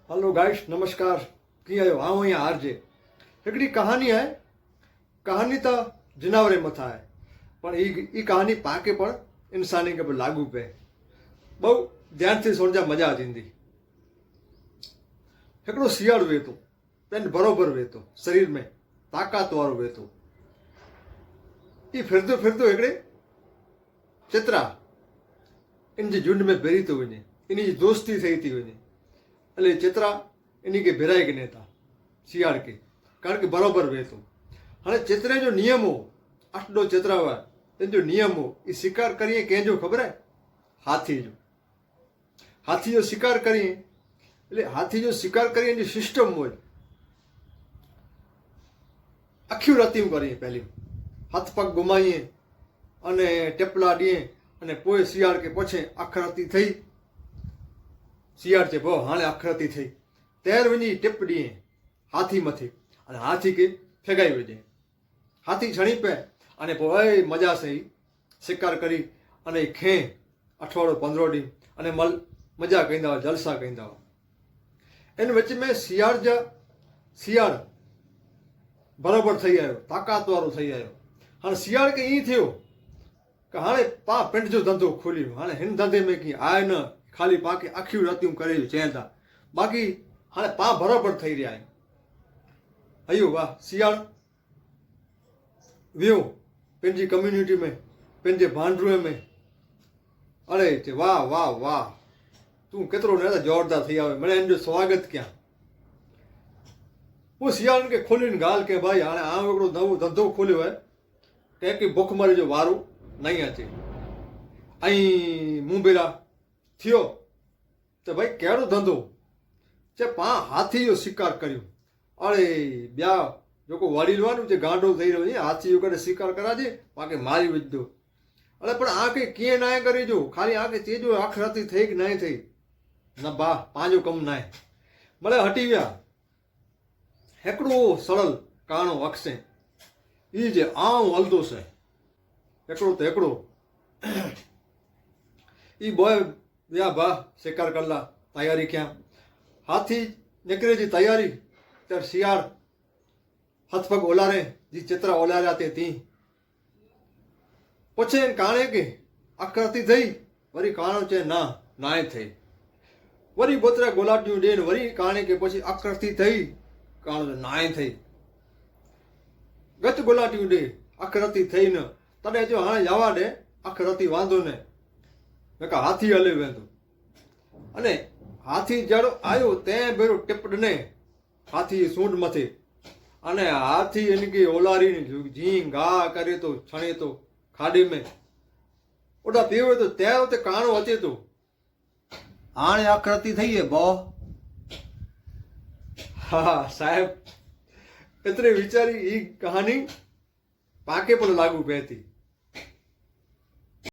Hello guys नमस्कार कीअं आहियो आऊं आहियां आरजे हिकिड़ी कहानी आहे कहानी त जनावरे मथां आहे पर ई कहानी पाके पण इंसानी खे बि लागू पए बहु ध्यान थी सुणजा मज़ा थींदी। हिकिड़ो सियाड़ वेठो पंहिंजे बरोबरु वेठो शरीर में ताक़त वारो वेठो ई फिरंदो फिरंदो हिकिड़े चित्रा इन जे झुंड में भेरी थो वञे इन जी दोस्ती थिए थी वञे એટલે ચિત્રા એની કે ભેરાઈ કે નેતા શિયાળ કે કારણ કે બરોબર વેતો હવે ચિત્રે જો નિયમ હો આટલો ચિત્રા હોય એ જો નિયમ હો એ શિકાર કરીએ કેજો ખબર હે હાથી જો શિકાર કરીએ એટલે હાથી જો શિકાર કરીએ એની સિસ્ટમ હોય આખી રાતી કરીએ પહેલી હાથ પગ ગુમાવીએ અને ટેપલા દઈએ અને પોએ શિયાળ કે પછી આખી રાતી થઈ શિયાળ છે ભાવ હાણે આખરાતી થઈ તેર વञी ટીપ ॾींहुं હાથી મથે અને હાથી કે ફેગાઈ વञे હાથી છણી પે અને પોइ મજા સही શિકાર કરી અને खे અઠવાડો 15 ॾींहुं અને મજા કઈंदा हुआ जलसा कईंदा हुआ इन विच में सियाड़ बराबरि ठही आयो ताक़त वारो ठही आयो हाणे सियाड़ खे ईअं थियो कि हाणे पा पिंड जो धंधो खोलियो हाणे हिन धंधे में की आहे न खाली पाके अखियूं रातियूं करे चवनि था बाक़ी हाणे पा बराबरि ठही रहिया आहिनि अयो वाह सियाड़ वियो पंहिंजी कम्युनिटी में पंहिंजे भांडरूअ में अड़े चए वाह वाह वाह तूं केतिरो न ज़ोरदार थी आयो मिड़े हिन जो स्वागत कयां उहो सियाड़नि खे खोलीनि ॻाल्हि कयईं भाई हाणे आउं हिकिड़ो नओं धंधो खोलियो आहे कंहिंखे बुखमरी जो वारो नहीं अचे ऐं मूं बेरा थियो त भाई कहिड़ो धंधो चए पाण हाथी जो शिकार करियो अड़े ॿिया जेको वडील आहे न जे गांडो थी रहियो हाथी जो करे शिकार कराजे पाण खे मारी विझदो अड़े पण आके कीअं नाहे करे जो खाली आके चइजो आख़िर राती थिए कि नाहे थिए न बा पंहिंजो कमु नाहे भले हटी विया हिकिड़ो सड़ल काणो अक्से ई जे आऊं हलंदुसि हिकिड़ो त हिकिड़ो ई बॉय विया भाउ शिकार कर ला तयारी कयां हाथी निकिरे जी तयारी त सियाड़ हथ पग ओलारे जी चित्रा ओलारिया ते थी पुछे काणे के अखरती थई वरी काणो चए ना नाहे थई वरी बोतरा गोलाटियूं ॾियनि वरी काणे के पुछी अखरती थई काणो नाहे थई गच गोलाटियूं ॾे अखरती थई न तॾहिं चयो हाणे यावा ॾे अखरती वांदो न नका हाथी हले वेंदो अने हाथी जड़ो आयो तंहिं भेरो टिप ॾिने हाथी सूंड मथे अने हाथी इनके ओलारी जी गाह करे तो छणे तो खाॾे में ओॾा पीवे तो तंहिं उते काणो अचे तो हाणे आख़िरती थई है बॉ हा साहिब एतिरे वीचारी ही कहानी पाके पर लागू पए थी